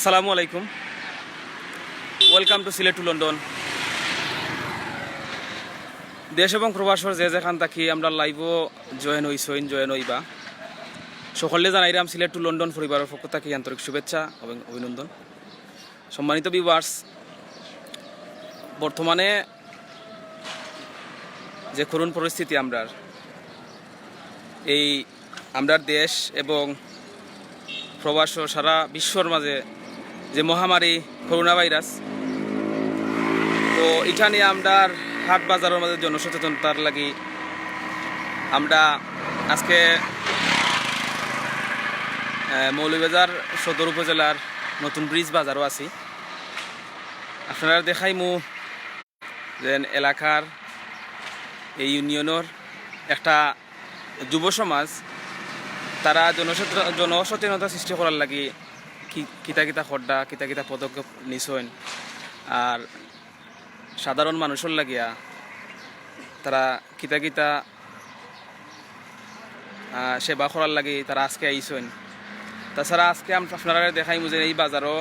আসসালামু আলাইকুম, welcome to Sylhet to London. দেশ এবং প্রবাসর যে যেখান থাকি আমরা লাইভও জয়েন হইবা সকলে জানাইরাম সিলেট টু লন্ডন পরিবারের পক্ষ থেকে আন্তরিক শুভেচ্ছা এবং অভিনন্দন। সম্মানিত ভিউয়ার্স, বর্তমানে যে করুণ পরিস্থিতি আমরার দেশ এবং প্রবাস সারা বিশ্বর মাঝে যে মহামারী করোনা ভাইরাস, তো এটা নিয়ে আমরার হাট বাজারের মাঝে জনসচেতনতার লাগি আমরা আজকে মৌলভীবাজার সদর উপজেলার নতুন ব্রিজ বাজারও আছি। আপনারা দেখাইমু যে এলাকার এই ইউনিয়নের একটা যুব সমাজ তারা জনসচেতনতা সৃষ্টি করার লাগি কিতা কিতা খড্ডা কিতা কিতা পদক্ষেপ নিছেন, আর সাধারণ মানুষের লাগিয়া তারা কিতা কিতা সেবা করার লাগি তারা আজকে আইছেন। তাছাড়া আজকে আপনারা দেখাইমু যে এই বাজারও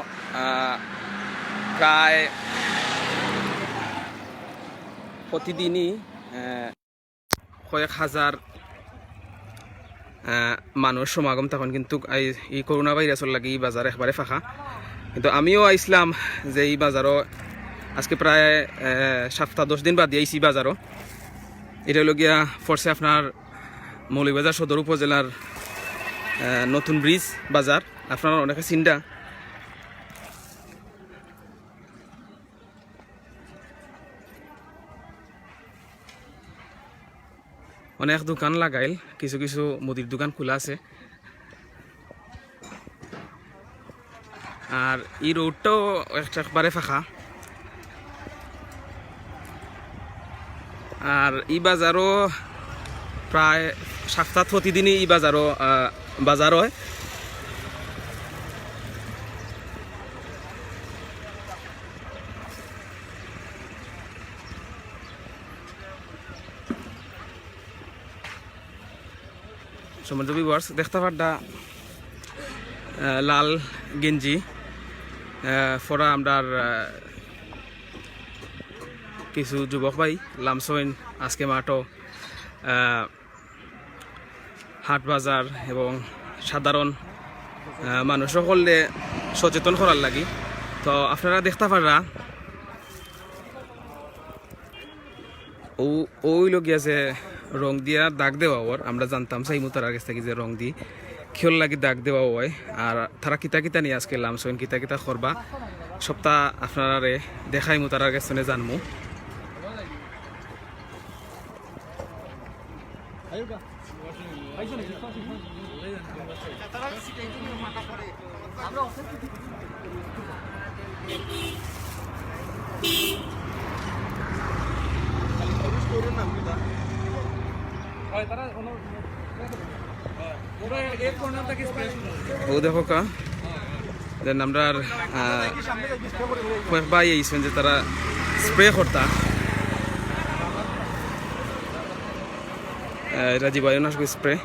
প্রায় প্রতিদিনই কয়েক হাজার মানুষ সমাগম তখন, কিন্তু এই করোনা ভাইরাসের লাগে এই বাজার একবারে ফাঁকা। কিন্তু আমিও আইসলাম যে এই বাজারও আজকে প্রায় 7-10 দিন বাদ দিয়েছি বাজারও। এটা হলো গিয়া ফরসে আপনার মৌলভীবাজার সদর উপজেলার নতুন ব্রিজ বাজার, আপনারা অনেকে চিন্তা। অনেক দোকান লাগাইল, কিছু কিছু মুদির দোকান খোলা আছে। আর এই রোডটাও একবারে ফাঁকা। আর এই বাজারও প্রায় সপ্তাহ প্রতিদিনই এই বাজারও বাজার হয়। সম্মানিত ভিউয়ার্স, দেখতে পাড্ডা লাল গেঞ্জি ফরা আমরার কিছু যুবক ভাই লামসইন আজকে মাঠও হাট বাজার এবং সাধারণ মানুষ সকলে সচেতন করার লাগি। তো আপনারা দেখতে পারা ওই লগিয়া যে রং দিয়া দাগ দেওয়া ওর, আমরা জানতাম সাইমু তার কাছ থেকে যে রং দিয়ে খেয়াল লাগি দাগ দেওয়া হয়। আর তারা কিতা কিতা নিয়ে আজকে লামসইন কিতা কিতা করবা সপ্তাহ আপনারা দেখাইমু তার কাছে জানমু। ও দেখো কা দেন আমরা কয়েকবার আইসেন যে তারা স্প্রে করতা রাজীব বায়ুনাশক স্প্রে।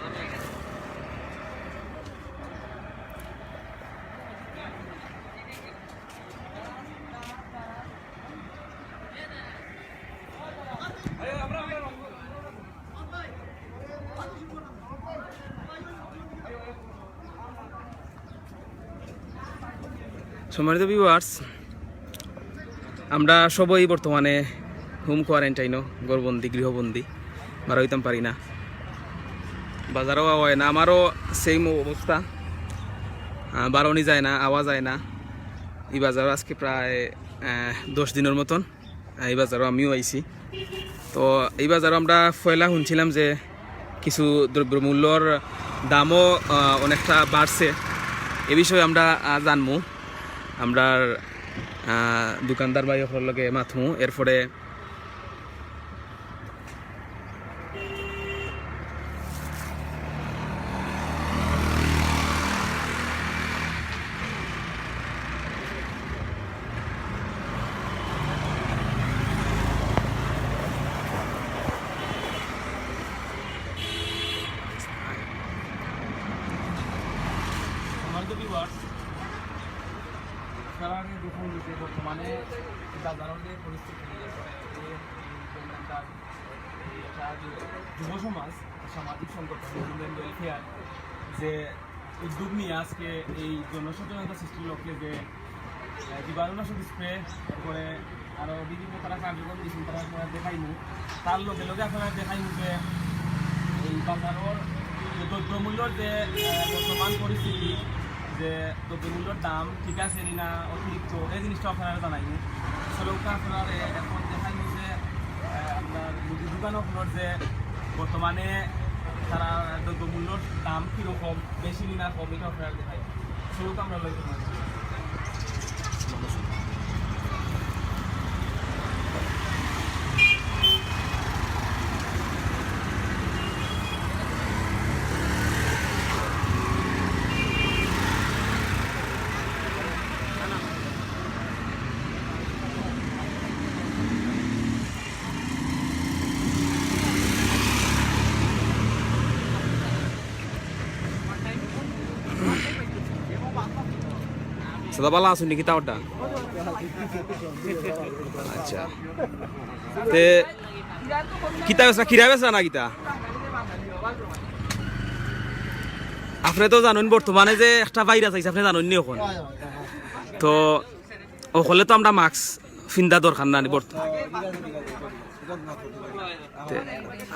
সম্মানিত ভিউয়ার্স, আমরা সবাই বর্তমানে হোম কোয়ারেন্টাইনও গড়বন্দি গৃহবন্দী, বারা হইতাম পারি না, বাজারও হয় না। আমারও সেম অবস্থা, বারণই যায় না, আওয়া যায় না। এই বাজারও আজকে প্রায় 10 দিনের মতন এই বাজারও আমিও আইছি। তো এই বাজারও আমরা পয়লা শুনছিলাম যে কিছু দ্রব্যমূল্যর দামও অনেকটা বাড়ছে। এ বিষয়ে আমরা জানমু, আমরা দোকানদার ভাই সকলের লগে মাথমু। এরপরে যে বর্তমানে বাজারের যে পরিস্থিতি যুব সমাজ সামাজিক সংগঠন হিউম্যান ওয়েলফেয়ার যে উদ্যোগ নিয়ে আজকে এই জনসচেতনতা সৃষ্টির লক্ষ্যে যে জীবাণুনাশক স্প্রে তারপরে আরও বিভিন্ন তারা কার্যক্রম দিয়েছেন তারা আপনারা দেখাইমু তার লগে লগে আপনারা দেখাইমু যে এই বাজারের দ্রব্যমূল্যর যে বর্তমান পরিস্থিতি যে দ্রব্যমূল্যর দাম ঠিক আছে না অতিরিক্ত এই জিনিসটা আপনারা জানাইমু সেগুলোকে আপনারা এখন দেখাইমু যে আপনার মুদি দোকানগুলোর যে বর্তমানে তারা দ্রব্যমূল্যর দাম কীরকম বেশি না কম এটা আপনারা দেখাই সেগুলোকে আমরা লক্ষ্য করি Sudah bala asun di kita udah. Acha. Te kita kira besa na kita. আপনি তো জানেন বর্তমানে যে একটা ভাইরাস আছে আপনি জানেন নি এখন তো ওখানে তো আমরা মাস্ক ফিন্দা দরকার না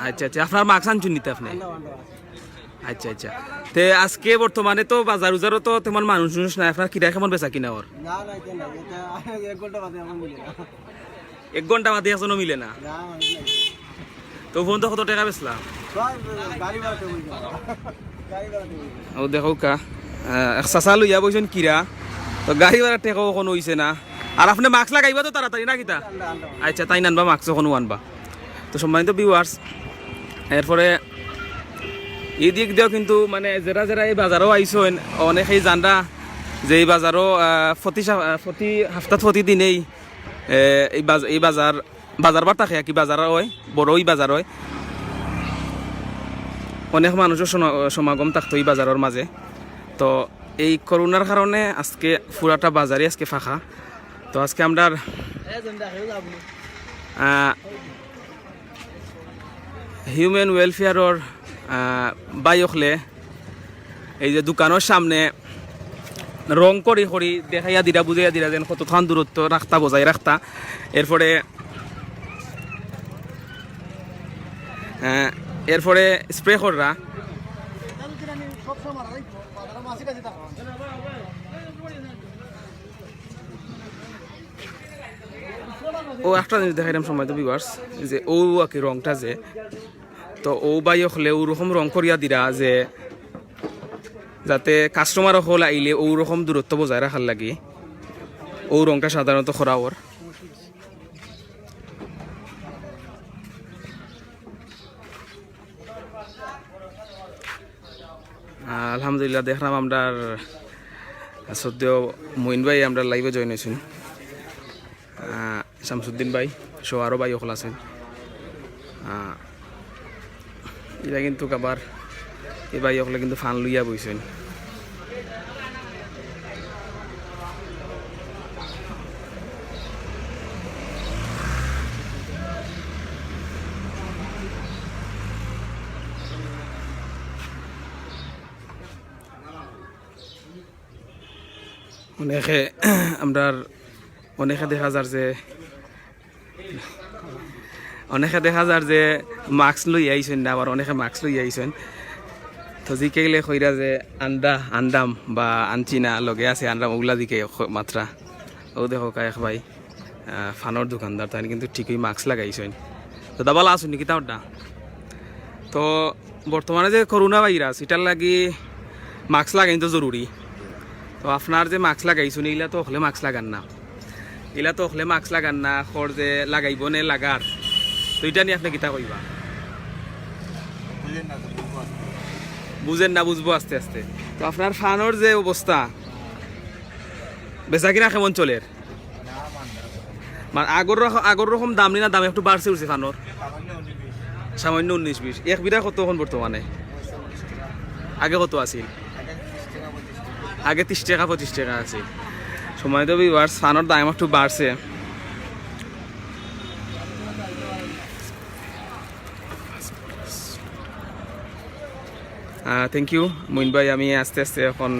আচ্ছা আচ্ছা আপনার মাস্ক আনছুন নিতে আপনি আচ্ছা আচ্ছা তে আজকে বর্তমানে তো বাজার উজারও তো তেমন মানুষ নাই আপনার কিরা কেমন বেচা কিনা ওর এক ঘন্টা বাদে এখনো মিলে না তো ফোন তো কত টাকা বেচলা ও দেখো কা চাচা লইয়া বইছেন কিরা তো গাড়ি ভাড়া টেকাও কোনো হইছে না আর আপনি মাস্ক লাগাইবা তো তাড়াতাড়ি না কিতা আচ্ছা তাই আনবা মাস্ক কোনো আনবা তো সম্মানিত ভিউয়ার্স এরপরে এই দিক দিয়েও কিন্তু মানে যারা যারা এই বাজারও আইসেন অনেকেই জানরা যে এই বাজারও প্রতি হাফতাত প্রতিদিনেই এই বাজার বার থাকে কি বাজার হয় বড় এই বাজার হয় অনেক মানুষের সমাগম থাকতো এই বাজারের মাঝে তো এই করোনার কারণে আজকে পুরাটা বাজারই আজকে ফাঁকা তো আজকে আমরা হিউম্যান ওয়েলফেয়ারের বাইকলে এই যে দোকানের সামনে রং করি করি দেখাইয়া দিরা বুঝাইয়া দিরা যেন কতক্ষণ দূরত্ব রাখতা বজায় রাখতা এরপরে স্প্রে কররা ও একটা জিনিস দেখাইলাম সময় তো ভিউয়ার্স যে ও আর কি রংটা যে তো ও বাইক হলে ওরকম রং করিয়া দিরা যে যাতে কাস্টমার হল আইলে ওরকম দূরত্ব বজায় রাখার লাগে ও রংটা সাধারণত খরা ওর আলহামদুলিল্লাহ দেখলাম আমরা সদ্য মইন ভাই আমরা লাইভে জয়েন হয়েছেন শামসুদ্দিন ভাই সো আরও ভাই ওখল আছেন এটা কিন্তু আবার এই ভাই ওখলে কিন্তু ফান লইয়া বইছেন অনেকে দেখা যার যে মাস্ক লই আইছেন না আবার অনেকে মাস্ক লই আইছেন তো জিকে গেলে কইরা যে আন্দাম বা আনছি না লগে আছে আন্দাম ওগুলা দিকে মাত্রা ও দেখো কায়েক ভাই ফানোর দোকানদার তাই কিন্তু ঠিকই মাস্ক লাগাইছেন তো দাবালা আসুন নাকি তাওটা তো বর্তমানে যে করোনা ভাইরাস এটার লাগি মাস্ক লাগাই তো জরুরি তো আপনার যে মাস্ক লাগাইছেন এগুলা তো হলে মাস্ক লাগান না খর যে লাগাইব নে লাগার তো এটা নিয়ে আপনি কিতা কইবা বুঝেন না বুঝবো আস্তে আস্তে তো আপনার ফানোর যে অবস্থা বেচা কিনা কেমন চলে আগর রকম দাম না দাম একটু বাড়ছে উঠছে ফানোর সামান্য 19-20 এক বিঘা কত এখন বর্তমানে আগে কত আছিল আগে 30 টাকা 25 টাকা আছে সম্মানিত ভিউয়ার্স ফানোর দাম একটু বাড়ছে। থ্যাংক ইউ মুইন ভাই। আমি আস্তে আস্তে এখন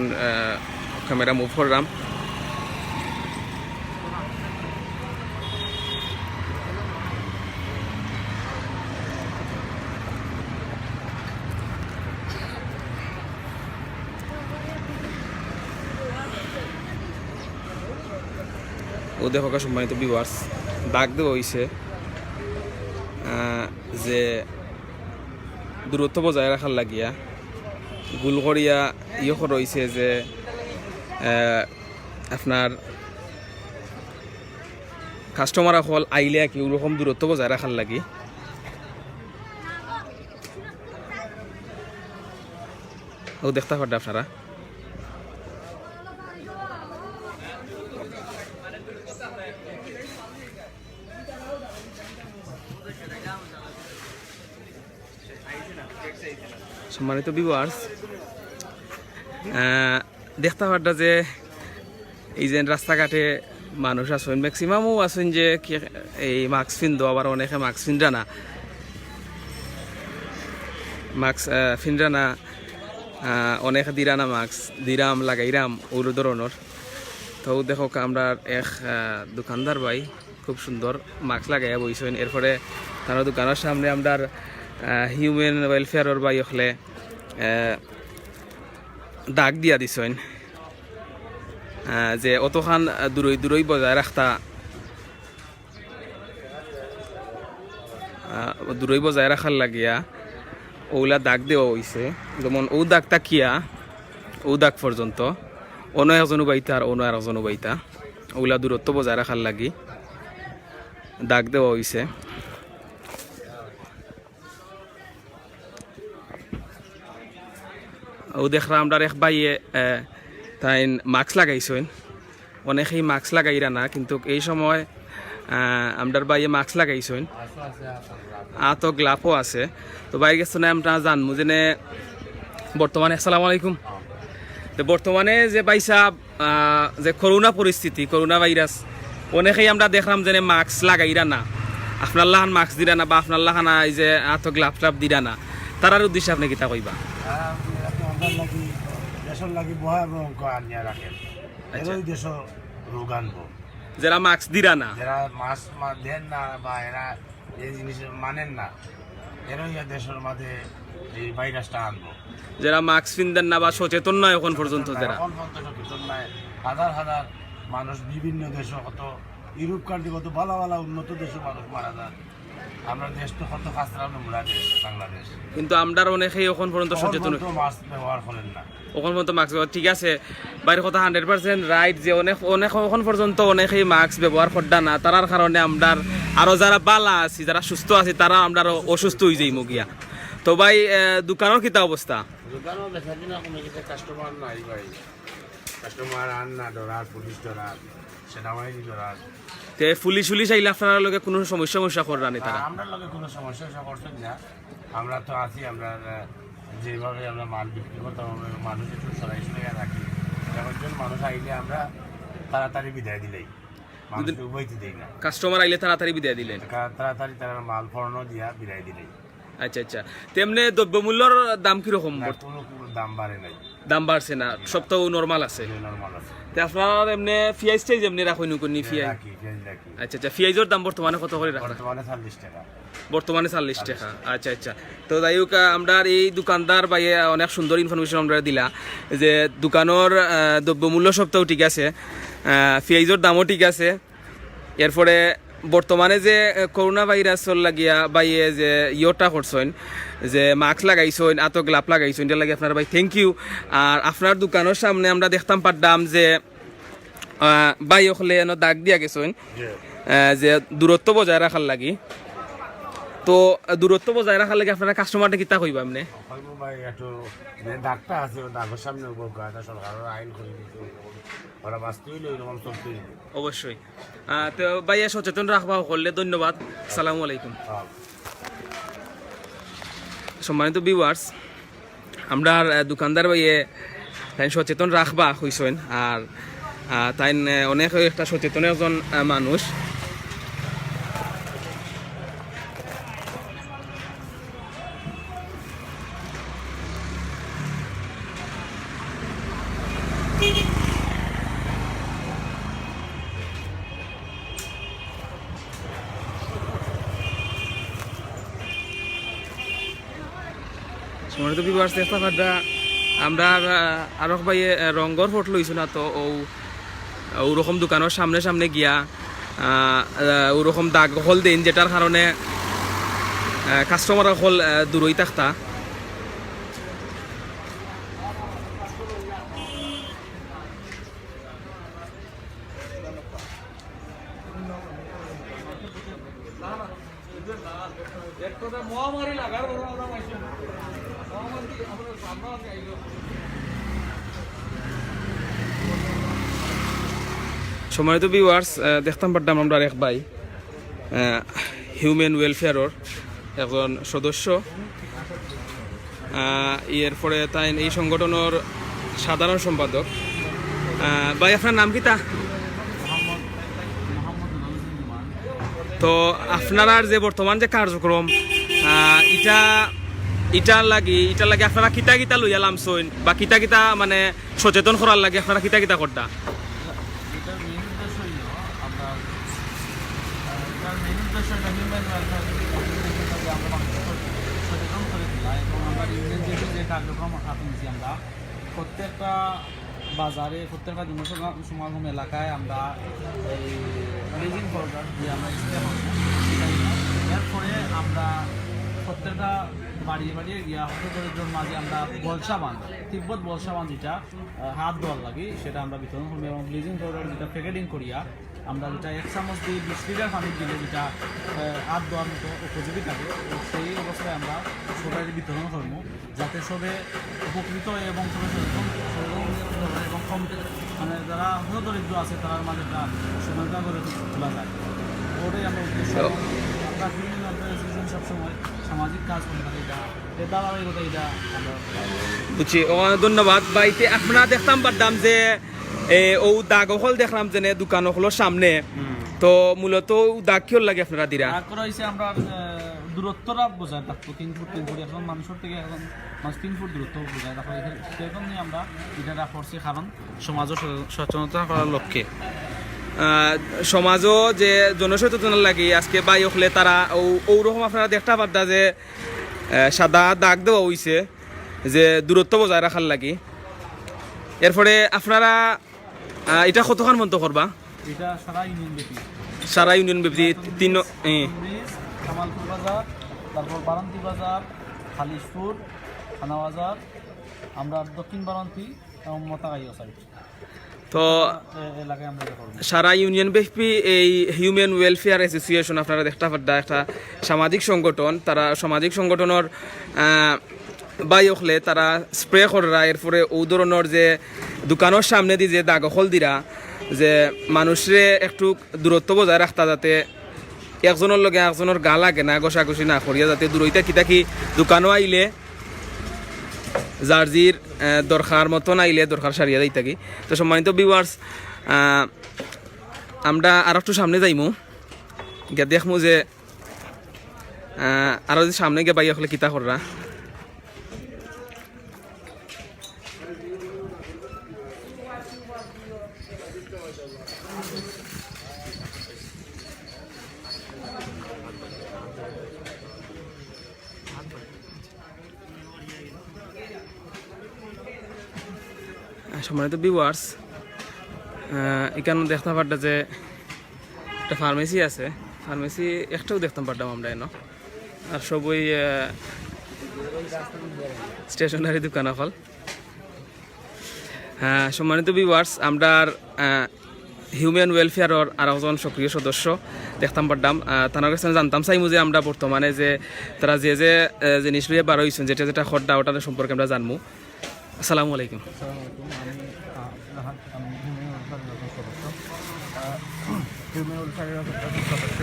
ক্যামেরা মুভ করলাম। ও দেখো সম্মানিত ভিউয়ার্স দাগ দেওয়া হয়েছে যে দূরত্ব বজায় রাখার লাগিয়া গোল করিয়া ইয়ে রয়েছে যে আপনার কাস্টমার হল আইলে কি ওরকম দূরত্ব বজায় রাখার লাগি ও দেখতে পারবে আপনারা। সম্মানিত ভিউয়ার্স দেখতে পারটা যে এই যে রাস্তাঘাটে মানুষ আছেন ম্যাক্সিমামও আছেন যে এই মাস্ক ফিনদো, আবার অনেকে মাস্ক ফিনরা না, মাস্ক ফিনরা না, অনেকে দিরানা মাস্ক দিরাম লাগাইরাম ওর ধরনের। তো দেখো আমরা এক দোকানদার ভাই খুব সুন্দর মাস্ক লাগাইয়া বইছেন। এরপরে তার দোকানের সামনে আমরা হিউম্যান ওয়েলফেয়ারের বাই হলে দাগ দিয়া দিছেন যে অতখান দূরই দূরই বজায় রাখতা, দূরই বজায় রাখার লাগিয়া ওগুলা দাগ দেওয়া হয়েছে। যেমন ও দাগটা কিয়া ও দাগ পর্যন্ত অন্য একজনও বাইতা আর অন্য একজনও বাইতা, ওগুলা দূরত্ব বজায় রাখার লাগি দাগ দেওয়া হয়েছে। ও দেখরা আমরা এক বাইয়ে তাই মাস্ক লাগাইছেন, অনেকেই মাস্ক লাগাইরা না, কিন্তু এই সময় আমরার বাইয়ে মাস্ক লাগাইছেন, তো গ্লাভও আছে। তো বাইরে গেছে না আমরা জানবো যে বর্তমানে আসসালামু আলাইকুম, তো বর্তমানে যে বাইসা যে করোনা পরিস্থিতি, করোনা ভাইরাস, অনেকেই আমরা দেখলাম যে মাস্ক লাগাইরা না, আপনার লাহান মাস্ক দিরা না বা আপনার লাহানা এই যে তো গ্লাভ ট্লাভ দিরা না, তারার উদ্দেশ্যে আপনি কিতা কইবা? যারা মাস্ক দিরা না, যারা মাস্ক দেন না বা এরা এই জিনিস মানেন না, এরাই দেশের মাঝে এই ভাইরাসটা আনবো। যারা মাস্ক পিনদেন না বা সচেতন নয় এখন পর্যন্ত, যারা এখন পর্যন্ত সচেতন নয়, হাজার হাজার মানুষ বিভিন্ন দেশে, কত ইউরোপ কান্ট্রি, কত ভালো ভালো উন্নত দেশে মানুষ মারা যায়। আমরা দেশ তো কত কাছরা নোংরা দেশ বাংলাদেশ, কিন্তু আমরা অনেকেই এখন পর্যন্ত সচেতন, মাস্ক ব্যবহার করেন না ওখান পর্যন্ত মাস্ক ব্যবহার ঠিক আছে, বাইরের কথা 100% রাইট যে অনেক অনেক এখন পর্যন্ত অনেকেই মাস্ক ব্যবহার করডা না, তার কারণে আমরা আরো যারা বালা আছি, যারা সুস্থ আছি, তারা আমরা অসুস্থ হয়ে যাই মুগিয়া। তো ভাই দোকানের কিতা অবস্থা? দোকানও দেখা দিন কাস্টমার নাই ভাই, কাস্টমার আন না, ডরার পুলিশ ডরার, সেনাবাহিনী ডরার। তে পুলিশ আইলে আপনার লগে কোনো সমস্যা কররানি তারা? আমরা লগে কোনো সমস্যা করছেন না, আমরা তো আছি, আমরা যেভাবে আমরা মাল বিক্রি করতাম মানুষ একটু সরাই সরাই রাখি, একজন মানুষ আইলে আমরা তাড়াতাড়ি বিদায় দিলেই, মানুষকে বইতে দিই না। কাস্টমার আইলে তাড়াতাড়ি বিদায় দিলেন? তাড়াতাড়ি তারা মাল ফড়ানো দিয়া বিদায় দিলেই। আচ্ছা আচ্ছা। তেমনি দ্রব্যমূল্যর দাম কিরকম? কোনো দাম বাড়ে নাই, দাম বাড়ছে না, সব তো নর্মাল আছে। নর্মাল আছে। আপনার এমনি পিঁয়াজ টাইজ এমনি রাখুন নি পিঁয়াজ? আচ্ছা আচ্ছা। পিঁয়াজের দাম বর্তমানে কত করে রাখা? বর্তমানে 40 টাকা। বর্তমানে 40 টাকা। আচ্ছা আচ্ছা। তো যাই হোক আমরা এই দোকানদার ভাই অনেক সুন্দর ইনফরমেশন আমরা দিলা যে দোকানের দ্রব্যমূল্য সবটাও ঠিক আছে, পিঁয়াজের দামও ঠিক আছে। এরপরে বর্তমানে যে করোনা ভাইরাসর লাগিয়া বাইয়ে যে ইয়টা করছেন, যে মাস্ক লাগাইছেন, আতো গ্লাভ লাগাইছেন, এটা লাগে আপনার ভাই থ্যাংক ইউ। আর আপনার দোকানের সামনে আমরা দেখতাম পারতাম যে ভাই হলে দাগ দিয়া গেছেন যে দূরত্ব বজায় রাখার লাগি। তো দূরত্ব বজায় রাখার লাগে আপনারা কাস্টমারটা কিতা কইবা? আপনি ভাই একটু ডাক্তার আছে, ডাক্তার সামনে সরকারের আইন করে দিতে, ওরা বাঁচতে হইলে ওইরকম চলতে হইলে অবশ্যই। তো ভাইয়া সচেতন রাখবা করলে ধন্যবাদ। আসসালামু আলাইকুম। সম্মানিত ভিউয়ার্স, আমরা দোকানদার ভাইয়ে সচেতন রাখবা হইছেন। আর তাই অনেক একটা সচেতন একজন মানুষ। সময় তো বিবাহ চেষ্টা করটা আমরা আরো ভাই রঙর ফটো লইছো না তো ওরকম দোকানের সামনে সামনে গিয়া ওরকম দাগ হল দিন যেটার কারণে কাস্টমার হল দূরই থাকতা। সম্মানিত ভিউয়ার্স, দেখতাম পারতাম আমরা এক ভাই হিউম্যান ওয়েলফেয়ারের একজন সদস্য, এরপরে তাই এই সংগঠনের সাধারণ সম্পাদক। ভাই আপনার নাম কি তা? তো আপনার যে বর্তমান যে কার্যক্রম ইটার লাগি আপনারা কিতা কিতা লইয়া লামছইন বা কিতা কিতা মানে সচেতন করার লাগে আপনারা কিতা কিতা করতা? এটার মেইন উদ্দেশ্য হইল আমরা এটার মেইন উদ্দেশ্য হইল হিউম্যান ওয়েলফেয়ার আমরা মানুষকে সচেতন করে দিলা এবং আমরা ইউনিয়ন যে কার্যক্রম হাতে নিয়েছি আমরা প্রত্যেকটা বাজারে প্রত্যেকটা জনসমাগম এলাকায় আমরা এই ব্লিচিং পাউডার দিয়ে আমরা স্প্রে করব। এরপরে আমরা প্রত্যেকটা বাড়িয়ে বাড়িয়ে গিয়া হতদরিদ্রর মাঝে আমরা বলসাবান তিব্বত বলসাবান যেটা হাত ধোয়ার লাগে সেটা আমরা বিতরণ করবো এবং ব্লিচিং পাউডার যেটা প্যাকেটিং করিয়া আমরা যেটা 1 চামচ দিয়ে 20 লিটার পানি দিলে যেটা হাত ধোয়ার মতো উপযোগী থাকে সেই অবস্থায় আমরা সবাই বিতরণ করবো যাতে সবে উপকৃত হয় এবং সবে এবং কম মানে যারা হতদরিদ্র আছে তার মাঝে একটা সমাধান করে তোলা যায়। ওটাই আমরা উদ্দেশ্য। আমরা বিভিন্ন অর্গানাইজেশন সবসময় সামাজিক কাজ করে থাকি, এটা দালালিগত এটা আমরা বুঝছি। ধন্যবাদ ভাইতে। আপনারা দেখতাম পারতাম যে ও দাগ হল দেখলাম যে দোকান হলোর সামনে, তো মূলত দাগ কিয় লাগে আপনারা দিরা? দাগ করা হয়েছে আমরা দূরত্বটা বোঝায় থাকতো 3 ফুট 3 ফুট, এখন মানুষের থেকে এখন মানুষ 3 ফুট দূরত্ব বোঝায় থাকো। সেরকম নিয়ে আমরা এটা করছি কারণ সমাজও সচেতনতা করার লক্ষ্যে। সমাজও যে জনসচেতন লাগে আজকে বাই হলে তারা ওরকম আপনারা দেখতে পারতা যে সাদা দাগ দেওয়া হয়েছে যে দূরত্ব বজায় রাখার লাগি। এরপরে আপনারা এটা কতক্ষণ বন্ধ করবা? এটা সারা ইউনিয়ন ব্যাপী, সারা ইউনিয়ন ব্যাপী কামালপুর বাজার, তারপর বারান্তি বাজার, খালিশপুর, থানা বাজার, আমরা দক্ষিণ বারান্তি এবং মতাগাইও সাইড তো এলাকায় আমরা এটা করব। সারা ইউনিয়ন ব্যাপী এই হিউম্যান ওয়েলফেয়ার অ্যাসোসিয়েশন আপনারা দেখতে পারতা একটা সামাজিক সংগঠন। তারা সামাজিক সংগঠনের বাই হলে তারা স্প্রে করা, এরপরে ও ধরনের যে দোকানের সামনে দিয়ে যে দাগখল দিরা যে মানুষরে একটু দূরত্ব বজায় রাখতা যাতে একজনের লগে একজনের গা লাগে না, ঘষাঘষি না করিয়া যাতে দূরইতা কি থাকি দোকানও আইলে জার্জির দরকার মতন আইলে দরকার সারিয়া যাই থাকি। তো সম্মানিত ভিউয়ার্স, আমরা আর একটু সামনে যাইমু গিয়া দেখমু যে আরো যে সামনে গিয়ে বাইয়া হলে কিতা কররা। সম্মানিত ভিউয়ার্স, এখানে দেখতে পারটা যে একটা ফার্মেসি আছে, ফার্মেসি একটাও দেখতাম পারতাম আমরা এনো, আর সবই স্টেশনারি দোকান হল। সম্মানিত ভিউয়ার্স, আমরা হিউম্যান ওয়েলফেয়ারের আর একজন সক্রিয় সদস্য দেখতাম পারতাম। তার কাছে জানতাম চাইমু যে আমরা বর্তমানে যে তারা যে যে জিনিস লিয়ে বার হয়েছেন যেটা যেটা খরদা ওটার সম্পর্কে আমরা জানবো। আসসালামু আলাইকুম। হিউম্যান ওয়েলফেয়ারের সদস্য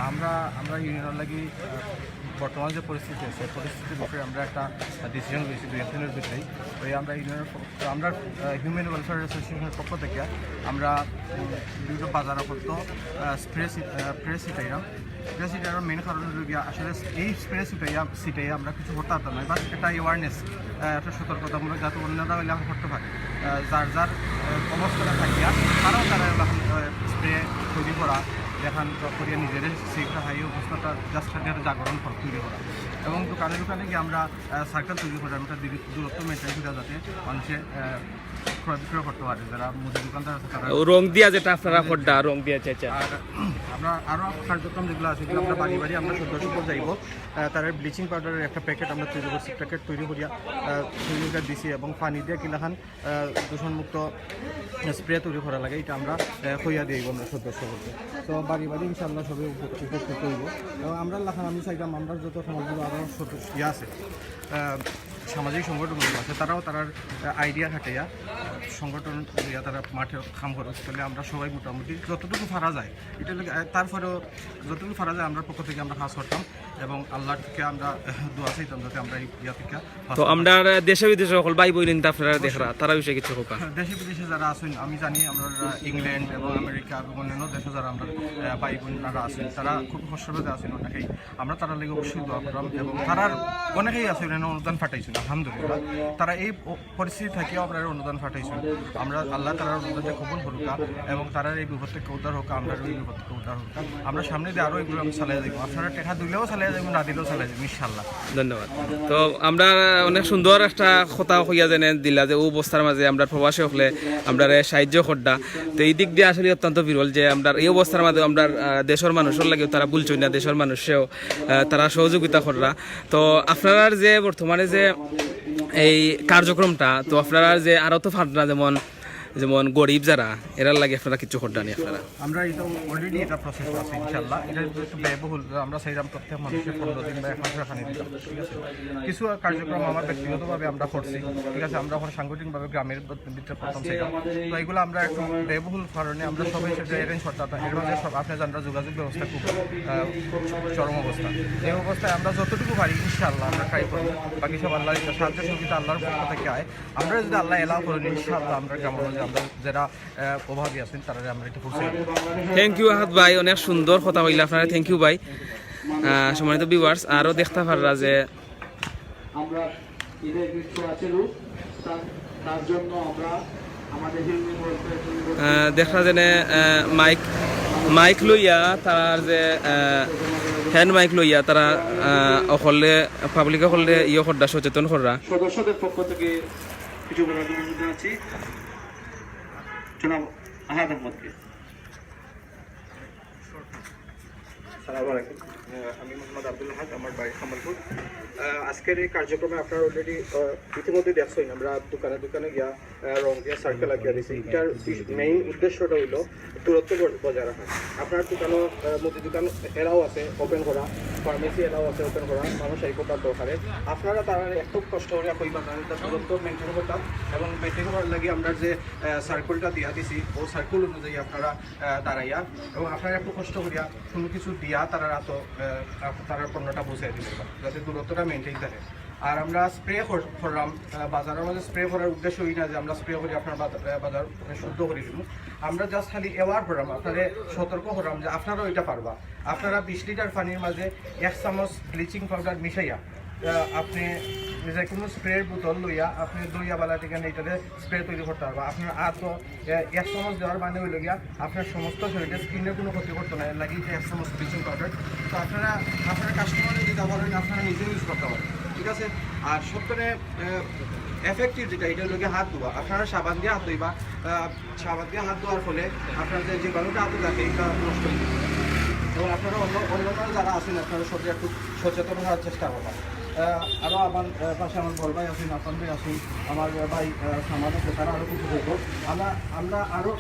আমরা ইউনিয়নের লাগি বর্তমান যে পরিস্থিতি আছে পরিস্থিতির বিষয়ে আমরা একটা ডিসিশন হয়েছি 2 দিনের ভিতরেই। ওই আমরা আমরা হিউম্যান ওয়েলফেয়ার অ্যাসোসিয়েশনের পক্ষ থেকে আমরা বিভিন্ন বাজার করতো স্প্রে সিটাইরাম মেন কারণ হলো গিয়া আসলে এই স্প্রে সিটাই আমরা কিছু করতে পারতাম না, বাট একটা অ্যাওয়ারনেস, একটা সতর্কতামূলক যাতে অন্যরা এলাকা করতে পারে, যার অবস্থাটা থাকিয়া তারাও তারা স্প্রে তৈরি করা দেখান করিয়া নিজের সেইটা হাই অবস্থাটা জাস্ট জাগরণ তৈরি করা এবং দোকানে গিয়ে আমরা সার্কেল তৈরি করা একটা দূরত্ব মেনটেন করা যাতে মানুষের ক্রয় বিক্রয় করতে পারে, যারা মুদি দোকানদার আছে তারা রং দিয়া যেটা আপনারা খড্ডা রং দিয়া চাইছে। আর আমরা আরও কার্যক্রম যেগুলো আছে সেগুলো আমরা বাড়ি আমরা সদস্য যাইব, তারা ব্লিচিং পাউডারের একটা প্যাকেট আমরা তৈরি করছি, প্যাকেট তৈরি করিয়া দিছি এবং পানি দিয়ে কিলাখান দূষণমুক্ত স্প্রে তৈরি করা লাগে, এটা আমরা কইয়া দিই আমরা সদস্য করতে। তো বাড়ি ইনশাআল্লাহ সবাই উপকৃত হইব এবং আমরা লাখান আমি চাইলাম আমরা যত সমাজগুলো আরও আছে সামাজিক সংগঠনগুলো আছে তারাও তার আইডিয়া খাটাইয়া সংগঠন দিয়া তারা মাঠে কাম করে, তাহলে আমরা সবাই মোটামুটি যতটুকু পারা যায় এটা তারপরেও যতটুকু পারা যায় আমরা পক্ষ থেকে আমরা কাজ করতাম এবং আল্লাহর থেকে আমরা দোয়া চাইতাম যাতে আমরা এই ইয়া থেকে। তো আমরা দেশে বিদেশে সকল ভাই বোন আপনারা দেখরা তারা বিষয়ে কিছু হোক। দেশে বিদেশে যারা আছেন আমি জানি আমরা ইংল্যান্ড এবং আমেরিকা এবং অন্যান্য দেশে যারা আমরা ভাই বোনরা আছেন তারা খুব কষ্টতে আছেন অনেকেই, আমরা তারা লেগে অবশ্যই দোয়া করলাম এবং তারার অনেকেই আছে অনুদান ফাটাইছেন আলহামদুলিল্লাহ, তারা এই পরিস্থিতি থেকেও আপনারা অনুদান ফাটাইছেন, আমরা আল্লাহ তারার অনুদানটা কবুল করুক এবং তারা এই বিপদ থেকে উদ্ধার হোক, আমরা এই বিপদ থেকে উদ্ধার হোক, আমরা সামনে দিয়ে আরও এগুলো আমি চালিয়ে দেবো, আপনারা টাকা দিলেও চালিয়ে দেবো না দিলেও চালিয়ে দেবো ইনশাআল্লাহ। ধন্যবাদ। তো আমরা অনেক সুন্দর একটা কথা হইয়া জেনে দিলা যে ও অবস্থার মাঝে আমরা প্রবাসী হলে আমরা সাহায্য খড্ডা, তো এই দিক দিয়ে আসলে অত্যন্ত বিরল যে আমরা এই অবস্থার মাঝে আমরা দেশের মানুষের লাগে তারা ভুলছই না, দেশের মানুষেও তারা সহযোগিতা করা। তো আপনারা যে বর্তমানে যে এই কার্যক্রমটা, তো আপনারা যে আরও তো ফাটনা যেমন গরিব যারা এরার লাগে আপনারা কিছু খড্ডা নেই আপনারা? আমরা এটা অলরেডি এটা প্রসেস আছে ইনশাআল্লাহ, এটা একটু ব্যয়বহুল, আমরা সেইরকম প্রত্যেক মানুষের 15 দিন বা 1 মাসের খানি দিতাম, ঠিক আছে। কিছু কার্যক্রম আমার ব্যক্তিগতভাবে আমরা করছি, ঠিক আছে, আমরা এখন সাংগঠনিকভাবে গ্রামের ভিতরে প্রথম সেইরকম, তো এগুলো আমরা একটু ব্যয়বহুল কারণে আমরা সবাই সেটা অ্যারেঞ্জ করতাম, এর মাঝে সব আপনার জানরা যোগাযোগ ব্যবস্থা খুব চরম অবস্থা, এই অবস্থায় আমরা যতটুকু পারি ইনশাআল্লাহ আমরা ট্রাই করবো, বাকি সব আল্লাহ সাহায্য সুবিধা আল্লাহর পক্ষ থেকে আয়, আমরা যদি আল্লাহ এলাও করেন ইনশাআল্লাহ আমরা গ্রামের আমরা যারা প্রভাবী আছেন তারা আমরা এটা পৌঁছে। থ্যাংক ইউ আহাদ ভাই, অনেক সুন্দর কথা বললে আপনারা, থ্যাংক ইউ ভাই। সম্মানিত ভিউয়ার্স আরও দেখতে পাররা যে আমরা ঈদের কিছু আছে তার জন্য আমরা আমাদের দেখা যেনে মাইক লইয়া তার যে হ্যান্ড মাইক লইয়া তারা অকলে পাবলিক অকলে ইয়ে কররা সচেতন কররা। সদস্যদের পক্ষ থেকে কিছু বলার অনুরোধ আছি জনাব আহাদ আহমদকে। আসসালামু আলাইকুম, আমি মোহাম্মদ আব্দুল হাক, আমার বাড়ি কামালপুর। আজকের এই কার্যক্রমে আপনারা অলরেডি ইতিমধ্যে দেখছেন আমরা দোকানে গিয়া রং দিয়া সার্কেল আঁকিয়া দিয়েছি। এটার মেইন উদ্দেশ্যটা হইল দূরত্ব বজায় রাখা। আপনার দোকানও মুদি দোকান এলাও আছে ওপেন করা, ফার্মেসি এলাও আছে ওপেন করা, মানুষ এই করবার দরকারে আপনারা তারা এত কষ্ট করে কইবা দূরত্ব মেনটেন করতাম এবং মেনটেন করার লাগে আমরা যে সার্কেলটা দিয়া দিছি ও সার্কেল অনুযায়ী আপনারা দাঁড়াইয়া এবং আপনারা একটু কষ্ট করিয়া কোনো কিছু দিয়া তারা তারা পণ্যটা পৌঁছে দিতে পারে যাতে দূরত্বটা মেনটেন থাকে। আর আমরা স্প্রে করলাম বাজারের মধ্যে, স্প্রে করার উদ্দেশ্য এই না যে আমরা স্প্রে করি আপনার বাজার শুদ্ধ করে দিব, আমরা জাস্ট খালি অ্যাওয়ার করলাম, আপনারা সতর্ক করলাম যে আপনারাও এটা পারবা। আপনারা 20 লিটার পানির মাঝে 1 চামচ ব্লিচিং পাউডার মিশাইয়া আপনি যে কোনো স্প্রের বোতল লইয়া আপনি দইয়া বালা থেকে এটাতে স্প্রে তৈরি করতে পারবা। আপনার তো 1 চামচ দেওয়ার মানে হইল গিয়া আপনার সমস্ত শরীরে স্কিনের কোনো ক্ষতি করতে না, লাগিয়ে 1 চামচ ব্লিচিং পাউডার। তো আপনারা কাস্টমারে দিতে পারেন, আপনারা নিজেও ইউজ করতে পারেন, ঠিক আছে। আর সবথেকে এফেক্টিভ যেটা এটা হলো হাত ধোয়া, আপনারা সাবান দিয়ে হাত ধোইবা, সাবান দিয়ে হাত ধোয়ার ফলে আপনার যে জীবাণুটা হাতে থাকে এটা নষ্ট হয়ে যাবে এবং আপনারা অন্যান্য যারা আছেন আপনারা সবাই একটু সচেতন হওয়ার চেষ্টা করবেন। আরও আমার পাশে আমার বড় ভাই আছেন, আপন ভাই আছেন, আমার ভাই সামাদ আছে, তারা আরও কিছু দেখবো।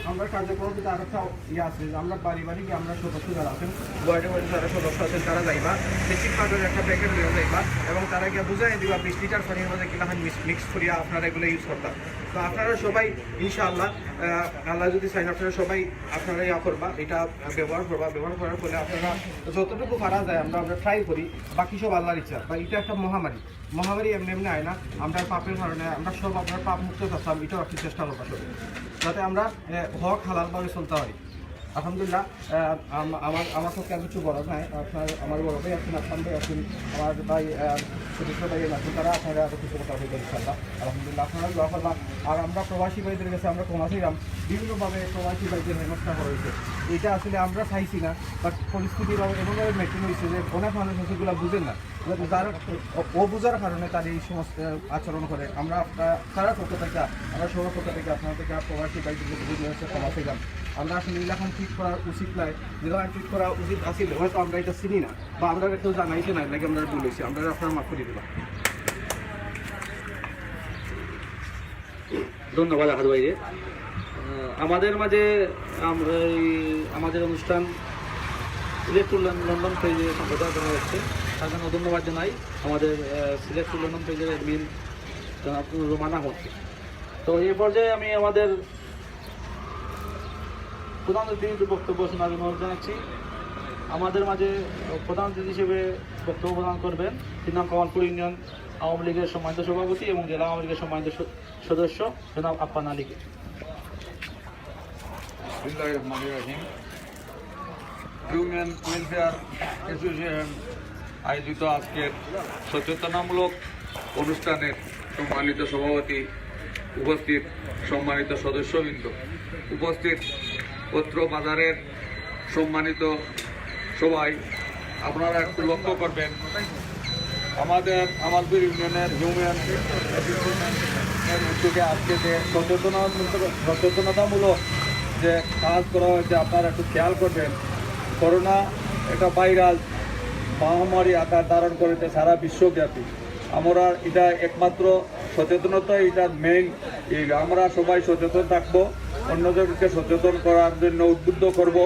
আমরা কার্যক্রম কিন্তু আরও একটা ইয়ে আছে যে আমরা বাড়ি গিয়ে আমরা সদস্য যারা আছেন ওয়ার্ডে যারা সদস্য আছেন তারা যাইবা ব্লিচিং পাউডারের একটা প্যাকেট নিয়ে যাইবা এবং তারা গিয়ে বুঝাই দিবা 20 লিটার পানির মধ্যে কিনা মিক্স করিয়া আপনারা এগুলো ইউজ করতাম। তো আপনারা সবাই ইনশাআল্লাহ আল্লাহ যদি চাইন আপনারা সবাই আপনারা ইয়া করবা, এটা ব্যবহার করার ফলে আপনারা যতটুকু পারা যায় আমরা ট্রাই করি, বাকি সব আল্লাহর ইচ্ছা। বা এটা একটা মহামারী এমনি এমনি হয় না, আমরা পাপের কারণে আমরা সব আপনার পাপ মুক্ত থাকতাম, এটাও একটি চেষ্টা করবো সব, যাতে আমরা হক হালালভাবে চলতে পারি। আলহামদুলিল্লাহ, আমার পক্ষে আর কিছু বলার নাই। আমার বড় ভাই আছেন, আসান ভাই আছেন, আমার ভাই সদস্য ভাই আছেন, তারা আপনারা আরও কিছু কথা বলবেন ইনশাআল্লাহ। আলহামদুলিল্লাহ, আপনারা দোয়া করলাম। আর আমরা প্রবাসী ভাইদের কাছে আমরা কমাছিলাম, বিভিন্নভাবে প্রবাসী ভাইদের হেনস্থা করা হয়েছে। এটা আসলে আমরা চাইছি না, বাট পরিস্থিতিভাবে এমনভাবে মেনটেন হয়েছে যে অনেক মানুষ সেগুলো বুঝেন না, যার অবুঝার কারণে তার এই সমস্ত আচরণ করে। আমরা তারা পক্ষ থেকে, আমরা সবার পক্ষ থেকে আপনার থেকে প্রবাসী ভাইদের বুঝে কমাছিলাম। আমরা আসলে এলাকান ট্রিট করা উচিত নয়, যেরকম ট্রিট করা উচিত আসলে হয়তো আমরা এটা চিনি না বা আমরা কেউ জানাইছে না, লাগে আমরা বলেছি, আমরা আপনারা মাফ করে দিলাম। ধন্যবাদ আহাদ ভাইরে। আমাদের মাঝে আমাদের অনুষ্ঠান সিলেট টু লন্ডন পেজে সম্প্রচার করা হচ্ছে, তার জন্য ধন্যবাদ জানাই আমাদের সিলেট টু লন্ডন পেজের অ্যাডমিন জনাব রোমান আহমদকে। তো এই পর্যায়ে আমি আমাদের প্রধান অতিথির বক্তব্য শোনার অনুরোধ জানাচ্ছি। আমাদের মাঝে প্রধান অতিথি হিসেবে বক্তব্য প্রদান করবেন তিন কামালপুর ইউনিয়ন আওয়ামী লীগের সম্মানিত সভাপতি এবং জেলা আওয়ামী লীগের সম্মানিত সদস্য জনাব আপ্পান আলীকে। হিউম্যান ওয়েলফেয়ার অ্যাসোসিয়েশন আয়োজিত আজকের সচেতনামূলক অনুষ্ঠানের সম্মানিত সভাপতি, উপস্থিত সম্মানিত সদস্যবৃন্দ, উপস্থিত পত্র বাজারের সম্মানিত সবাই, আপনারা একটু লক্ষ্য করবেন আমাদের কামালপুর ইউনিয়নের হিউম্যান অ্যাসোসিয়েশনের উদ্যোগে আজকে যে সচেতনতামূলক যে কাজ করা হয়েছে, আপনারা একটু খেয়াল করবেন। করোনা একটা ভাইরাস মহামারী আকার ধারণ করেছে সারা বিশ্বব্যাপী। আমরা এটা একমাত্র সচেতনতা, এটার মেইন। আমরা সবাই সচেতন থাকবো, অন্যদেরকে সচেতন করার জন্য উদ্বুদ্ধ করব।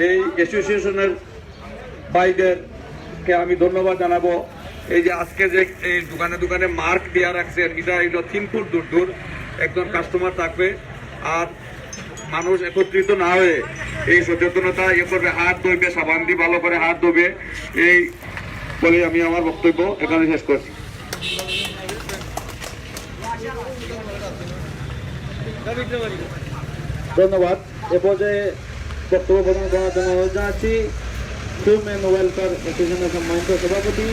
এই অ্যাসোসিয়েশনের ভাইদেরকে আমি ধন্যবাদ জানাবো। এই যে আজকে যে এই দোকানে দোকানে মার্ক দেওয়া রাখছেন, এটা 3 ফুট দূর একজন কাস্টমার থাকবে, আর মানুষ একত্রিত না হয়ে এই সচেতনতা করবে, হাত ধুবে, সাবান দিয়ে ভালো করে হাত ধুবে। এই বলে আমি আমার বক্তব্য এখানে শেষ করছি। ধন্যবাদ। এ পর্যায়ে বক্তব্য প্রদান করার জন্য অনুরোধ জানাচ্ছি হিউম্যান ওয়েলফেয়ার অ্যাসোসিয়েশনের সম্মানিত সভাপতি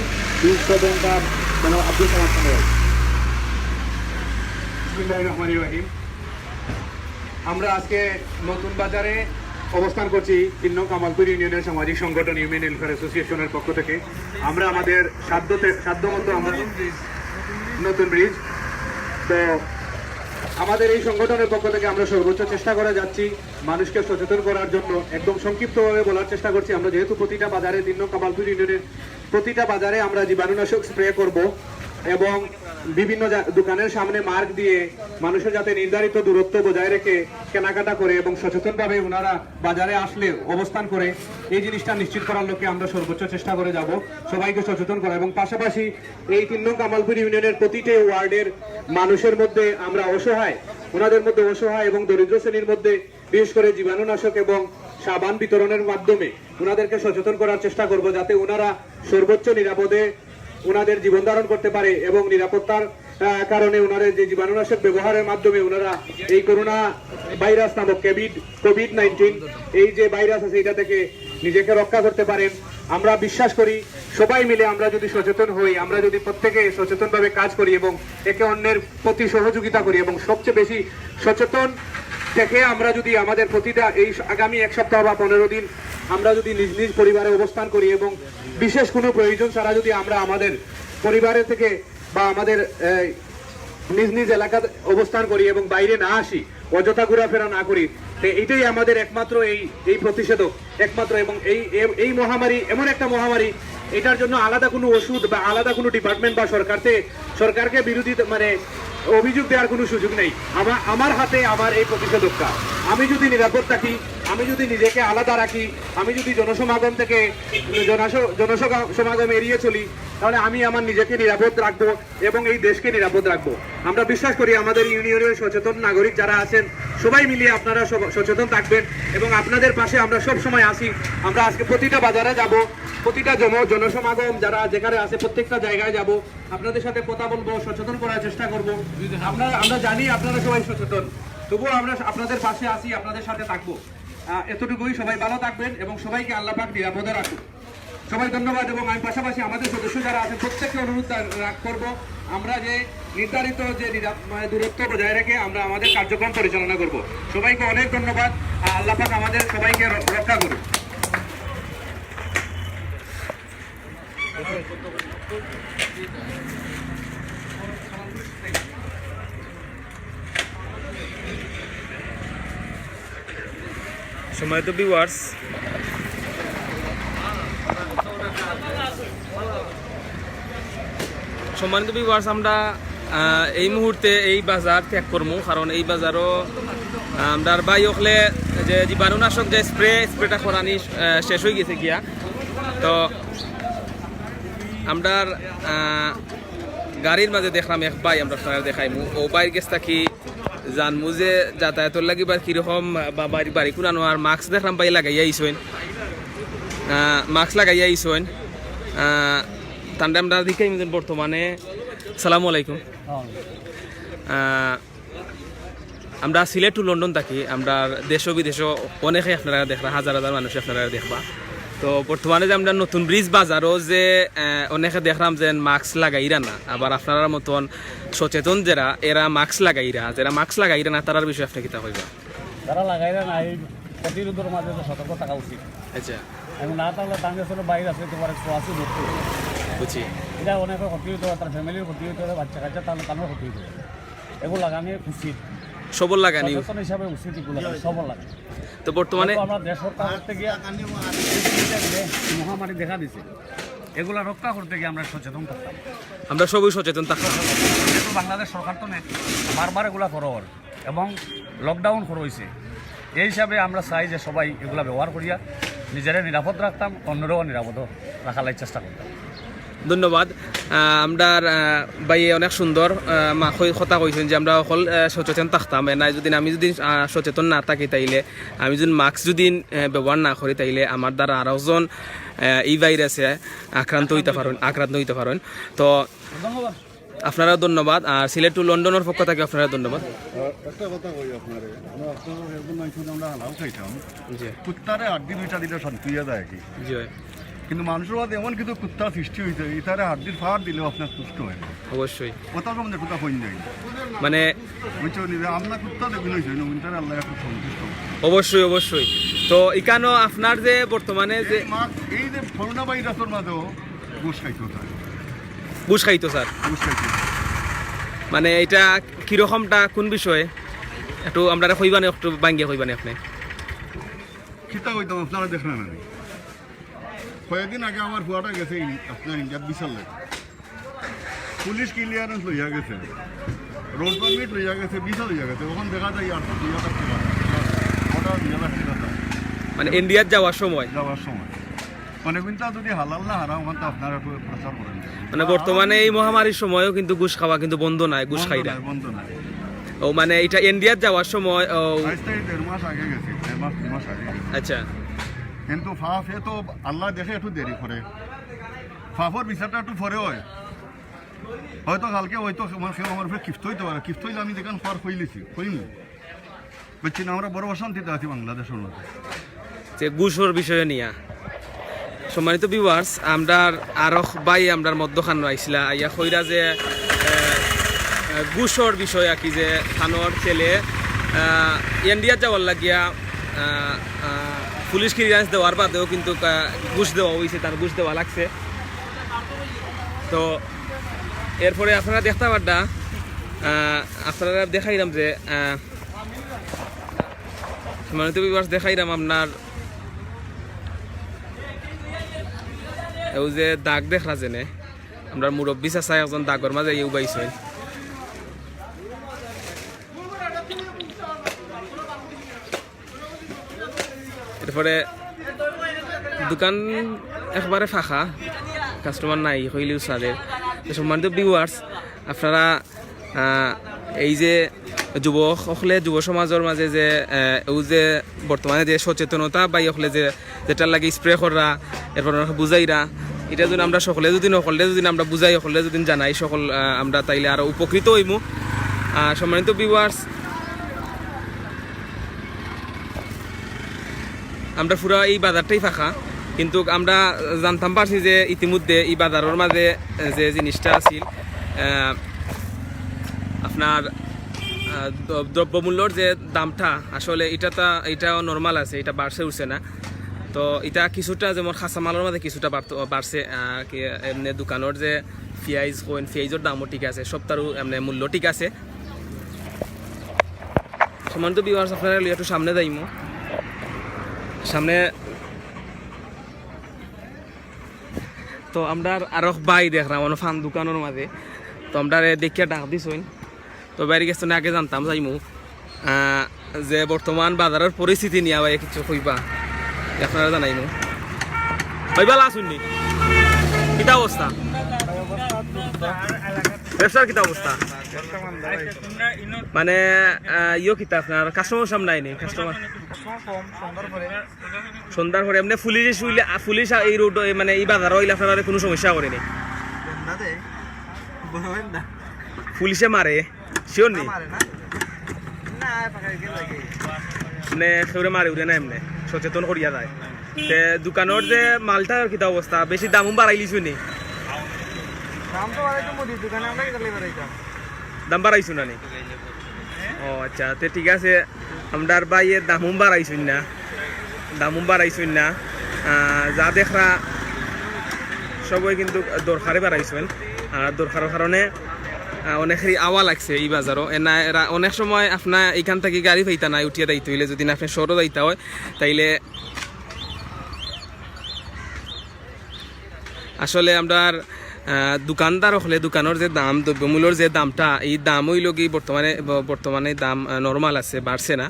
বিশ্ব ব্যাংকার জনাব আব্দুল সামাদ খান। বিসমিল্লাহির রহমানির রহিম। আমরা আজকে নতুন বাজারে অবস্থান করছি 3 নং কামালপুর ইউনিয়নের সামাজিক সংগঠন হিউম্যান ওয়েলফেয়ার অ্যাসোসিয়েশনের পক্ষ থেকে। আমরা আমাদের সাধ্যমতো আমরা নতুন ব্রিজ, তো আমাদের এই সংগঠনের পক্ষ থেকে আমরা সর্বোচ্চ চেষ্টা করে যাচ্ছি মানুষকে সচেতন করার জন্য। একদম সংক্ষিপ্তভাবে বলার চেষ্টা করছি, আমরা যেহেতু প্রতিটা বাজারে 3 নং কামালপুর ইউনিয়নের প্রতিটা বাজারে আমরা জীবাণুনাশক স্প্রে করব এবং বিভিন্ন দোকানের সামনে মার্ক দিয়ে মানুষের যাতে নির্ধারিত দূরত্ব বজায় রেখে কেনাকাটা করে এবং সচেতনভাবে ওনারা বাজারে আসলে অবস্থান করে এই জিনিসটা নিশ্চিত করার লক্ষ্যে আমরা সর্বোচ্চ চেষ্টা করে যাব সবাইকে সচেতন করা। এবং পাশাপাশি এই 3 নং কামালপুর ইউনিয়নের প্রতিটি ওয়ার্ডের মানুষের মধ্যে আমরা ওনাদের মধ্যে অসহায় এবং দরিদ্র শ্রেণীর মধ্যে বিশেষ করে জীবাণুনাশক এবং সাবান বিতরণের মাধ্যমে ওনাদেরকে সচেতন করার চেষ্টা করব, যাতে ওনারা সর্বোচ্চ নিরাপদে ওনাদের জীবন ধারণ করতে পারে এবং নিরাপত্তার কারণে ওনাদের যে জীবাণুনাশক ব্যবহারের মাধ্যমে ওনারা এই করোনা ভাইরাস নামক কোভিড-19 এই যে ভাইরাস আছে এটা থেকে নিজেকে রক্ষা করতে পারেন। আমরা বিশ্বাস করি সবাই মিলে আমরা যদি সচেতন হই, আমরা যদি প্রত্যেকে সচেতনভাবে কাজ করি এবং একে অন্যের প্রতি সহযোগিতা করি এবং সবচেয়ে বেশি সচেতন থেকে আমরা যদি আমাদের প্রতিটা এই আগামী 1 সপ্তাহ বা 15 দিন আমরা যদি নিজ নিজ পরিবারে অবস্থান করি এবং বিশেষ কোনো প্রয়োজন ছাড়া যদি আমরা আমাদের পরিবারের থেকে বা আমাদের নিজ নিজ এলাকাতে অবস্থান করি এবং বাইরে না আসি, অযথা ঘোরাফেরা না করি, তো এইটাই আমাদের একমাত্র এই প্রতিষেধক একমাত্র। এবং এই মহামারী এমন একটা মহামারী, এটার জন্য আলাদা কোনো ওষুধ বা আলাদা কোনো ডিপার্টমেন্ট বা সরকারকে বিরোধিতা অভিযোগ দেওয়ার কোনো সুযোগ নেই। আমার হাতে আমার এই প্রতিষেধকটা, আমি যদি নিরাপদ থাকি, আমি যদি নিজেকে আলাদা রাখি, আমি যদি জনসমাগম থেকে জনসমাগম এড়িয়ে চলি, তাহলে আমি আমার নিজেকে নিরাপদ রাখবো এবং এই দেশকে নিরাপদ রাখবো। আমরা বিশ্বাস করি আমাদের ইউনিয়নের সচেতন নাগরিক যারা আছেন সবাই মিলিয়ে আপনারা সচেতন থাকবেন এবং আপনাদের পাশে আমরা সব সময় আসি। আমরা আজকে প্রতিটা বাজারে যাব, প্রতিটা জনসমাগম যারা যেখানে আছে প্রত্যেকটা জায়গায় যাব, আপনাদের সাথে কথা বলবো, সচেতন করার চেষ্টা করব। আমরা জানি আপনারা সবাই সচেতন, তবুও আমরা আপনাদের পাশে আসি, আপনাদের সাথে থাকবো। এতটুকুই, সবাই ভালো থাকবেন এবং সবাইকে আল্লাহ পাক নিরাপদে রাখুন। সবাই ধন্যবাদ। এবং আমি পাশাপাশি আমাদের সদস্য যারা আছে প্রত্যেককে অনুরোধ করব, আমরা যে নির্ধারিত যে দূরত্ব বজায় রেখে আমরা আমাদের কার্যক্রম পরিচালনা করব। সবাইকে অনেক ধন্যবাদ। আল্লাহ পাক আমাদের সবাইকে রক্ষা করুন। সম্মানিত ভিউয়ার্স, আমরা এই মুহূর্তে এই বাজার ত্যাগ করবো, কারণ এই বাজারও আমরা বাই হলে যে জীবাণুনাশক যে স্প্রেটা করানি শেষ হয়ে গেছে গিয়া। তো আমরা গাড়ির মাঝে দেখলাম এক ভাই, আমরা দেখাইমু ও বাইর গেছ থাকি জানমু যে যাতায়াতের লাগি বা কিরকম বা বাড়ি কুনানো, আর মাস্ক দেখলাম ভাই লাগাইয়া আইসেন, তান্ডে আমরা দেখাই বর্তমানে। সালামু আলাইকুম। আমরা সিলেট টু লন্ডন থাকি, আমরা দেশ বিদেশও অনেকে আপনারা দেখবা, হাজার হাজার মানুষ আপনারা দেখবা। তো বর্তমানে যে আমরা নতুন ব্রিজ বাজারও যে অনেকে দেখলাম যে মাস্ক লাগাইরা না, আবার আপনারা মতন সচেতন যারা এরা মাস্ক লাগাইরা, যারা মাস্ক লাগাইরা না তারার বিষয়ে আপনি কিতা হইবা? যারা লাগাইরা না এই প্রতিরোধের মাঝে সতর্ক থাকা উচিত। আচ্ছা, এবং না থাকলে তাঙ্গে ছোটো বাইরে আছে তোমার ছোঁয়াশি ধরতে বুঝছি। এটা অনেকের ক্ষতি হইতে হবে, তার ফ্যামিলির ক্ষতি হইতে হবে, বাচ্চা কাচ্চা তাহলে তারও ক্ষতি হইতে হবে। এগুলো লাগানি উচিত, সবল লাগানি সচেতন হিসাবে উচিত, এগুলো সবল লাগে। তো বর্তমানে আমরা দেশ রক্ষা করতে গিয়ে মহামারী দেখা দিছে, এগুলা রক্ষা করতে গিয়ে আমরা সচেতন থাকতাম, আমরা সবই সচেতন থাকতাম। যেহেতু বাংলাদেশ সরকার তো নেই বারবার এগুলা করর এবং লকডাউন হয়েছে, এই হিসাবে আমরা চাই যে সবাই এগুলা ব্যবহার করিয়া নিজেরা নিরাপদ রাখতাম, অন্যরাও নিরাপদ রাখার চেষ্টা করতাম। ধন্যবাদ। আমরা ভাই অনেক সুন্দর কথা কইছেন যে আমরা অকল সচেতন থাকতাম না, যদি আমি যদি সচেতন না থাকি তাইলে, আমি যদি মাস্ক যদি ব্যবহার না করি তাইলে আমার দ্বারা আরেকজন এই ভাইরাসে আক্রান্ত হইতে পারেন। তো ধন্যবাদ, আপনারা ধন্যবাদ। আর সিলেট টু লন্ডনের পক্ষ থেকে আপনারা ধন্যবাদ। একটা কথা কই আপনারে, আমরা হালাও খাইতাম, জি কুত্তারে হাড্ডি দুইটা দিলে শান্তি যায় কি, জি, কিন্তু মানুষের মধ্যে এমন কিছু কুত্তা সৃষ্টি হয়েছে, ইতারে হাড্ডির ফাড় দিলেও আপনার সুস্থ হয় না। অবশ্যই, কথা সম্বন্ধে কুত্তা হইন যায় মানে বুঝছো নিবে আপনার কুত্তা দেখুন হয়েছে ইন্টারে আল্লাহ খুব সন্তুষ্ট। অবশ্যই অবশ্যই। তো এখানেও আপনার যে বর্তমানে যে এই যে করোনা ভাইরাসের মাঝেও ঘুষ খাইতে হতো, ঘুষ খাইতো স্যার, ঘুষ খাইতে মানে এটা কিরকমটা কোন বিষয়ে একটু আমরা কইবানে, একটু বাঙ্গিয়া কইবানে আপনি? খিতা কইতাম আপনারা দেখলেন না, কয়েকদিন আগে আমার ফুয়াটা গেছে আপনার ইন্ডিয়াত বিচার লাগে, পুলিশ ক্লিয়ারেন্স লইয়া গেছে, রোড পারমিট লইয়া গেছে, বিচার লইয়া গেছে, ওখান দেখা যায় আর 2,000 টাকা, ওটা 2,000 টাকা মানে ইন্ডিয়াত যাওয়ার সময় যাওয়ার সময়। মানে কিন্তু যদি হালাল না হারাম ওখান তো আপনারা একটু প্রচার করেন। মানে বর্তমানে এই মহামারীর সময়ও কিন্তু ঘুষ খাওয়া কিন্তু বন্ধ নাই, ঘুষ খাইরা। বন্ধ নাই। ও মানে এটা ইন্ডিয়াত যাওয়ার সময় ও আজ থেকে 1.5 মাস আগে গেছে, 1.5 মাস 2 মাস আগে গেছে। আচ্ছা, কিন্তু ফাফে তো আল্লাহ দেখে একটু দেরি করে, ফাফর বিচারটা একটু পরে হয়, হয়তো কালকে হয়তো আমার উপরে কিফত হইতে পারে, কিফত হইলে আমি দেখেন পার হইলেছি হইনি বুঝছি না। আমরা বড় অশান্তিতে আছি বাংলাদেশের মধ্যে যে ঘুষের বিষয়ে নিয়া। সম্মানিত ভিউয়ার্স, আমরা আরো ভাই আমরার মধ্যখান আইসলা আইয়া কইরা যে ঘুষের বিষয় আর কি, যে থানোর ছেলে ইন্ডিয়াত যাওয়ার লাগিয়া পুলিশ ক্লিয়ারেন্স দেওয়ার বাদেও কিন্তু ঘুষ দেওয়া হয়েছে, তার ঘুষ দেওয়া লাগছে। তো এরপরে আপনারা দেখতে পারডা, আপনারা দেখাইলাম যে সম্মানিত ভিউয়ার্স দেখাইলাম আপনার যে দাগ দেখরা যেনে আমরা মুরব্বী চাচা একজন দাগর মাঝে ইউ বাইছে। এরপরে দোকান একবারে ফাঁকা, কাস্টমার নাই হইলেও সাদের। সম্মানিত ভিউয়ার্স, আপনারা এই যে যুৱক সকলে যুৱ সমাজৰ মাজে যে যে বৰ্তমানে যে সচেতনতা বা সকলে যে যেটার লাগে স্প্রে করা এরপর বুঝাইরা এটা যদি আমরা সকলে যদি নকলে যদি আমরা বুঝাই সকলে যদি জানাই সকল আমরা তাইলে আরো উপকৃত হইমু। সম্মানিত ভিউয়ার্স, আমরা পুরো এই বাজারটাই ফাঁকা, কিন্তু আমরা জানতাম পারছি যে ইতিমধ্যে এই বাজারের মাঝে যে জিনিসটা আছিল আপনার দ্রব্যমূল্যর যে দামটা আসলে এটাও নর্মাল আছে, এটা বাড়ছে উঠছে না। তো এটা কিছুটা যেমন খাঁচা মালের মাঝে কিছুটা বাড়ছে, এমনি দোকানের যে পেঁয়াজের দামও ঠিক আছে, সবটারও এমনি মূল্য ঠিক আছে। সম্মানিত ভিউয়ার্স, আপনারা একটু সামনে যাইমু, সামনে তো আমরা আরো বাই দেখলাম ফান দোকানের মাঝে, তো আমরা দেখিয়া ডাক দিছইন। তো বাইরে গেছে না, আগে জানতাম যাইমু যে বর্তমান বাজারের পরিস্থিতি নিয়ে ভাই কিছু কইবা আপনারা জানাইমু। ভাই ভালো আসুননি, কিতা অবস্থা ব্যবসার, কিতা অবস্থা মানে কিতা আপনার কাস্টমার সামনে আইনি, কাস্টমার সন্ধ্যার পরে এমনি পুলিশ এই রোড মানে এই বাজার হইলে আপনারা কোনো সমস্যা করেনি? পুলিশে মারে শিওর নি মানে সেউরে মারে উঠে না, এমনি সচেতন করিয়া যায়। দোকানের যে মালটার কিতা অবস্থা, বেশি দামও বাড়াইলিছ নি? দাম বাড়াইছো না নি? ও আচ্ছা, তো ঠিক আছে, আমরা বাইয়ের দামও বাড়াইছুন না, যা দেখরা সবাই কিন্তু দরকারে বাড়াইছেন। আর দরকারের কারণে অনেকেরই আওয়া লাগছে এই বাজারও। এরা অনেক সময় আপনার এখান থেকে গাড়ি পাইতা নাই উঠিয়ে দায়িত্ব হইলে, যদি না আপনি শহরও দায়িত্ব হয় তাইলে আসলে আমরা দোকানদার হলে দোকানের যে দাম, দ্রব্যমূল্যর যে দামটা, এই দাম হইল কি বর্তমানে দাম নর্মাল আছে, বাড়ছে না।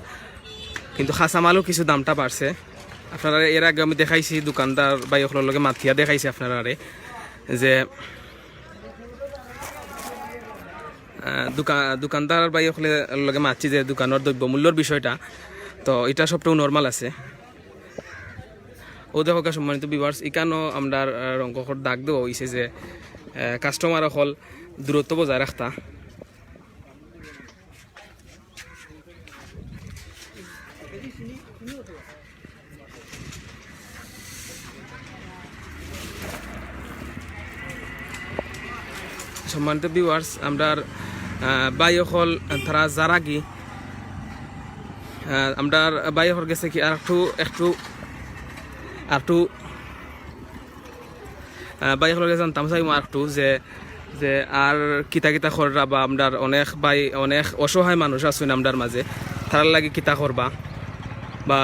কিন্তু খাঁচা মালও কিছু দামটা বাড়ছে। আপনারা এর আগে আমি দেখাইছি দোকানদার বাইকগুলোর লগে মাথিয়া দেখাইছি আপনারা যে দোকানদার বাইকগুলোর লগে মাতছি যে দোকানের দ্রব্যমূল্যর বিষয়টা, তো এটা সবটাও নর্মাল আছে। ও দেখো সম্মানিত ভিউয়ার্স, এখানেও আমরা রঙকর দাগ দেওয়া হয়েছে যে কাস্টমার হল দূরত্ব বজায় রাখতা। সম্মানিত ভিউয়ার্স, আমরা বাইকল তারা যারা কি আমরা বাইকর গেছে কি আর একটু বাইকল গেছে জানতাম চাইমো আর একটু যে আর কিতা কররা বা আমরা অনেক অসহায় মানুষ আছেন আমরার মাঝে, তার লাগে কিতা করবা বা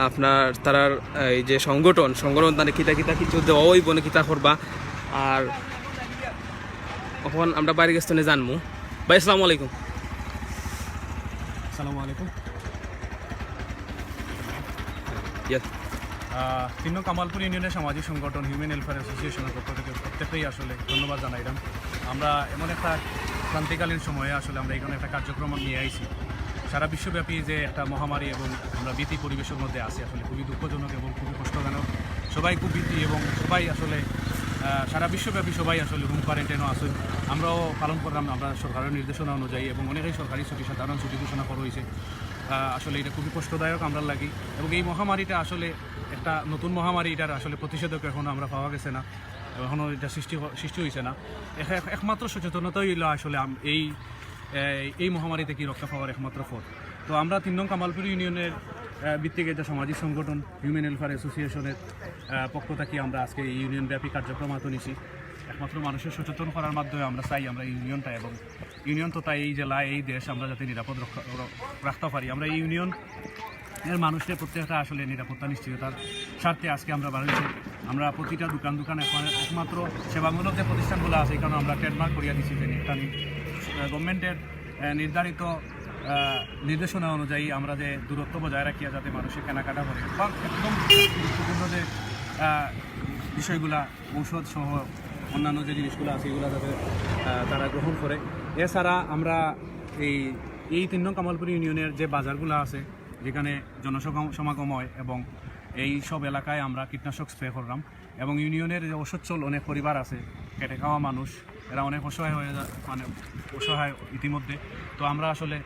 আপনার তারার এই যে সংগঠন তাদের কিতা কিছু দেওয়া হইব না, কিতা করবা। আর এখন আমরা বাইরে গেছি জানবো। ভাই আসসালামু আলাইকুম। আসসালামু আলাইকুম। ইয়াস, 3 নং কামালপুর ইউনিয়নের সামাজিক সংগঠন হিউম্যান ওয়েলফেয়ার অ্যাসোসিয়েশনের পক্ষ থেকে প্রত্যেকটাই আসলে ধন্যবাদ জানাইলাম। আমরা এমন একটা ক্রান্তিকালীন সময়ে আসলে আমরা এখানে একটা কার্যক্রম নিয়ে আইছি। সারা বিশ্বব্যাপী যে একটা মহামারী এবং আমরা ভীতি পরিবেশের মধ্যে আছি, আসলে খুবই দুঃখজনক এবং খুবই কষ্টজনক। সবাই খুব ভীতি এবং সবাই আসলে সারা বিশ্বব্যাপী সবাই আসলে হোম কোয়ারেন্টাইনও আসুন, আমরাও পালন করলাম আমরা সরকারের নির্দেশনা অনুযায়ী, এবং অনেকেই সরকারি ছুটি, সাধারণ ছুটি ঘোষণা করা হয়েছে। আসলে এটা খুবই কষ্টদায়ক আমরা লাগি, এবং এই মহামারীটা আসলে একটা নতুন মহামারী, এটার আসলে প্রতিষেধক এখনও আমরা পাওয়া গেছে না, এখনও এটা সৃষ্টি হয়েছে না। একমাত্র সচেতনতাই হইল আসলে এই মহামারী থেকে রক্ষা পাওয়ার একমাত্র পথ। তো আমরা 3 নং কামালপুর ইউনিয়নের ভিত্তিক একটা সামাজিক সংগঠন হিউম্যান ওয়েলফেয়ার অ্যাসোসিয়েশনের পক্ষ থেকে আমরা আজকে এই ইউনিয়ন ব্যাপী কার্যক্রম হাতে নিয়েছি। একমাত্র মানুষের সচেতন করার মাধ্যমে আমরা চাই আমরা ইউনিয়নটা এবং ইউনিয়ন তথা এই জেলা, এই দেশ আমরা যাতে নিরাপদ রাখতে পারি। আমরা এই ইউনিয়ন এর মানুষের প্রত্যেকটা আসলে নিরাপত্তা নিশ্চয়তার স্বার্থে আজকে আমরা বাড়িয়েছি। আমরা প্রতিটা দোকান এখন একমাত্র সেবামূলক যে প্রতিষ্ঠানগুলো আছে এখানে আমরা ট্রেডমার্ক করিয়া দিচ্ছি যে একটা গভর্নমেন্টের নির্ধারিত নির্দেশনা অনুযায়ী আমরা যে দূরত্ব বজায় রাখিয়া যাতে মানুষের কেনাকাটা করে, বা একদম গুরুত্বপূর্ণ যে বিষয়গুলা ঔষধ সহ অন্যান্য যে জিনিসগুলো আছে এগুলো যাতে তারা গ্রহণ করে। এছাড়া আমরা এই এই 3 নং কামালপুর ইউনিয়নের যে বাজারগুলো আছে যেখানে জনসমাগম হয় এবং এই সব এলাকায় আমরা কীটনাশক স্প্রে করলাম এবং ইউনিয়নের যে অসচ্ছল অনেক পরিবার আছে, খেটে খাওয়া মানুষ, এরা অনেক অসহায় হয়ে মানে অসহায় ইতিমধ্যে। তো আমরা আসলে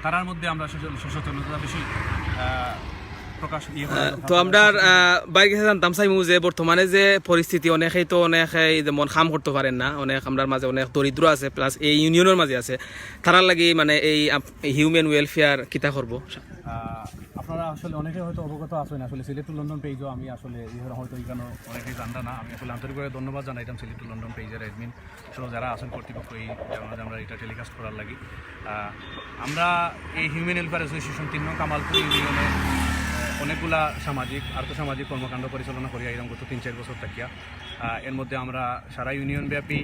তারার মধ্যে আমরা সচেতনতা বেশি প্রকাশ তো আমরা বাইরে কাছে জানতাম চাইমু যে বর্তমানে যে পরিস্থিতি অনেকেই তো যেমন কাম করতে পারেন না, অনেক আমরা মাঝে অনেক দরিদ্র আছে, প্লাস এই ইউনিয়নের মাঝে আছে, তারার লাগি মানে এই হিউম্যান ওয়েলফেয়ার কিতা করবো? আপনারা আসলে অনেকে হয়তো অবগত আছেন, আসলে সিলেট টু লন্ডন পেজও আমি আসলে হয়তো এখানে অনেকেই জানতা না। আমি আসলে আন্তরিকভাবে ধন্যবাদ জানাইতাম সিলেট টু লন্ডন পেজের অ্যাডমিন সহ যারা আছেন কর্তৃপক্ষ এই আমরা এটা টেলিকাস্ট করার লাগি। আমরা এই হিউম্যান ওয়েলফেয়ার অ্যাসোসিয়েশন 3 নং কামালপুর ইউনিয়নে অনেকগুলা সামাজিক আর্থসামাজিক কর্মকাণ্ড পরিচালনা করি এরকম গত 3-4 বছর থাকিয়া। এর মধ্যে আমরা সারা ইউনিয়ন ব্যাপী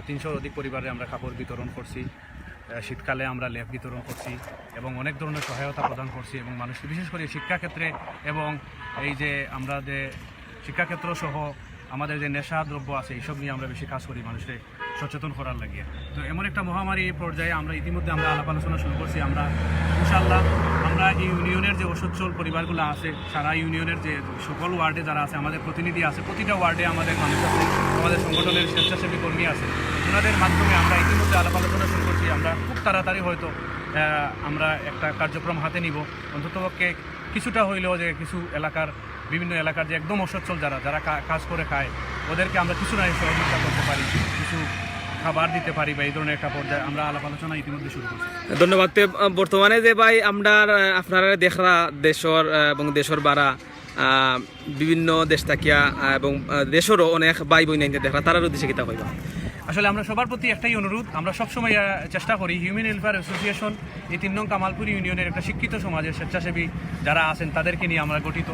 300-র অধিক পরিবারে আমরা কাপড় বিতরণ করছি, শীতকালে আমরা লেপ বিতরণ করছি এবং অনেক ধরনের সহায়তা প্রদান করছি এবং মানুষকে বিশেষ করে শিক্ষাক্ষেত্রে এবং এই যে আমরা যে শিক্ষাক্ষেত্র সহ আমাদের যে নেশা দ্রব্য আছে এইসব নিয়ে আমরা বেশি কাজ করি মানুষকে সচেতন করার লাগিয়ে। তো এমন একটা মহামারী পর্যায়ে আমরা ইতিমধ্যে আমরা আলাপ আলোচনা শুরু করছি। আমরা ইনশাআল্লাহ আমরা এই ইউনিয়নের যে অসচ্ছল পরিবারগুলো আছে, সারা ইউনিয়নের যে সকল ওয়ার্ডে যারা আছে আমাদের প্রতিনিধি আছে, প্রতিটা ওয়ার্ডে আমাদের মানুষ আছে, আমাদের সংগঠনের স্বেচ্ছাসেবী কর্মী আছে, ওনাদের মাধ্যমে আমরা ইতিমধ্যে আলাপ আলোচনা শুরু করছি। আমরা খুব তাড়াতাড়ি হয়তো আমরা একটা কার্যক্রম হাতে নিব, অন্ততপক্ষে কিছুটা হইলেও যে কিছু বিভিন্ন এলাকার যে একদম অসচ্ছল যারা কাজ করে খায় ওদেরকে আমরা কিছু না সহযোগিতা করতে পারি, কিছু খাবার দিতে পারি বা এই ধরনের একটা পর্যায়ে আমরা আলাপ আলোচনা ইতিমধ্যে শুরু করছি। ধন্যবাদ। বর্তমানে যে ভাই আপনারা দেখরা দেশের এবং দেশের বাড়া বিভিন্ন দেশ থাকিয়া এবং দেশেরও অনেক ভাই বোন দেখরা তারার উদ্দেশ্যে কিতা কইবা? আসলে আমরা সবার প্রতি একটাই অনুরোধ, আমরা সবসময় চেষ্টা করি হিউম্যান ওয়েলফেয়ার অ্যাসোসিয়েশন এই 3 নং কামালপুর ইউনিয়নের একটা শিক্ষিত সমাজের স্বেচ্ছাসেবী যারা আছেন তাদেরকে নিয়ে আমরা গঠিত।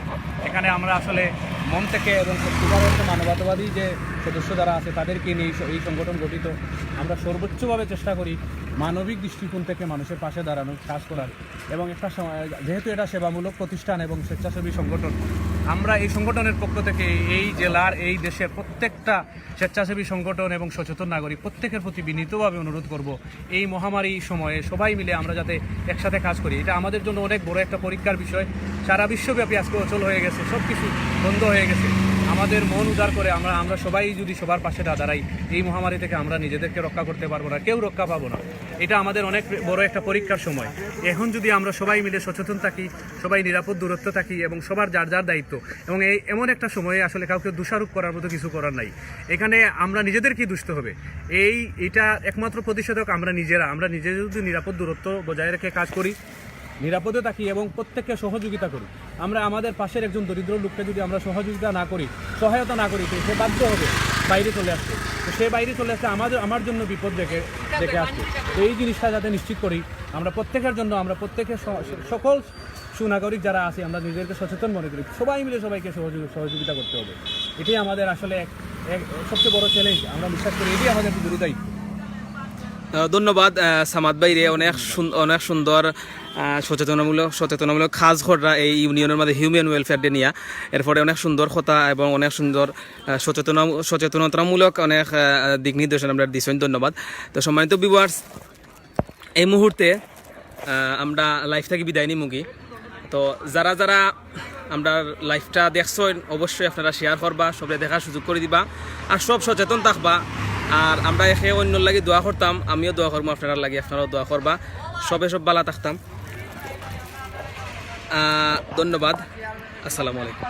এখানে আমরা আসলে মন থেকে এবং সত্যিকারের একটা মানবতাবাদী যে সদস্য যারা আছে তাদেরকে নিয়ে এই সংগঠন গঠিত। আমরা সর্বোচ্চভাবে চেষ্টা করি মানবিক দৃষ্টিকোণ থেকে মানুষের পাশে দাঁড়ানোর, কাজ করার এবং একটা যেহেতু এটা সেবামূলক প্রতিষ্ঠান এবং স্বেচ্ছাসেবী সংগঠন, আমরা এই সংগঠনের পক্ষ থেকে এই জেলার এই দেশের প্রত্যেকটা স্বেচ্ছাসেবী সংগঠন এবং সচেতন নাগরিক প্রত্যেকের প্রতি বিনীতভাবে অনুরোধ করব এই মহামারী সময়ে সবাই মিলে আমরা যাতে একসাথে কাজ করি। এটা আমাদের জন্য অনেক বড় একটা পরীক্ষার বিষয়। সারা বিশ্বব্যাপী আজকে অচল হয়ে গেছে, সব কিছু বন্ধ হয়ে গেছে। আমাদের মন উদার করে আমরা সবাই যদি সবার পাশে দাঁড়াই এই মহামারী থেকে আমরা নিজেদেরকে রক্ষা করতে পারবো না, কেউ রক্ষা পাবো না। এটা আমাদের অনেক বড় একটা পরীক্ষার সময়। এখন যদি আমরা সবাই মিলে সচেতন থাকি, সবাই নিরাপদ দূরত্ব থাকি এবং সবার যার যার দায়িত্ব, এবং এই এমন একটা সময়ে আসলে কাউকে দোষারোপ করার মতো কিছু করার নাই। এখানে আমরা নিজেদেরকেই দুষ্ট হবে। এইটা একমাত্র প্রতিষেধক আমরা নিজে যদি নিরাপদ দূরত্ব বজায় রেখে কাজ করি, নিরাপদে থাকি এবং প্রত্যেককে সহযোগিতা করি। আমরা আমাদের পাশের একজন দরিদ্র লোককে যদি আমরা সহযোগিতা না করি, সহায়তা না করি, তো সে বাধ্য হবে বাইরে চলে আসতে। তো সে বাইরে চলে আসতে আমার জন্য বিপদ দেখে আসছে। তো এই জিনিসটা যাতে নিশ্চিত করি আমরা প্রত্যেকের জন্য, আমরা প্রত্যেকের সকল সুনাগরিক যারা আছে আমরা নিজেদেরকে সচেতন মনে করি, সবাই মিলে সবাইকে সহযোগিতা করতে হবে। এটাই আমাদের আসলে এক সবচেয়ে বড় চ্যালেঞ্জ। আমরা বিশ্বাস করি এটাই আমাদের গুরু দায়িত্ব। ধন্যবাদ সামাদ ভাই রে, অনেক সুন্দর সচেতনামূলক কাজ করা এই ইউনিয়নের মধ্যে হিউম্যান ওয়েলফেয়ার ডে নিয়ে। এরপরে অনেক সুন্দর কথা এবং অনেক সুন্দর সচেতনতামূলক অনেক দিক নির্দেশনা আমরা দিচ্ছেন। ধন্যবাদ। তো সম্মানিত ভিউয়ার্স, এই মুহূর্তে আমরা লাইভ থেকে বিদায় নিমুগি। তো যারা আমরা লাইভটা দেখছেন অবশ্যই আপনারা শেয়ার করবা, সবাই দেখার সুযোগ করে দিবা আর সব সচেতন থাকবা। আর আমরা একে অন্যর লাগি দোয়া করতাম, আমিও দোয়া করবো আপনারা লাগি, আপনারাও দোয়া করবা, সব ভালো থাকতাম। ধন্যবাদ। আসসালামু আলাইকুম।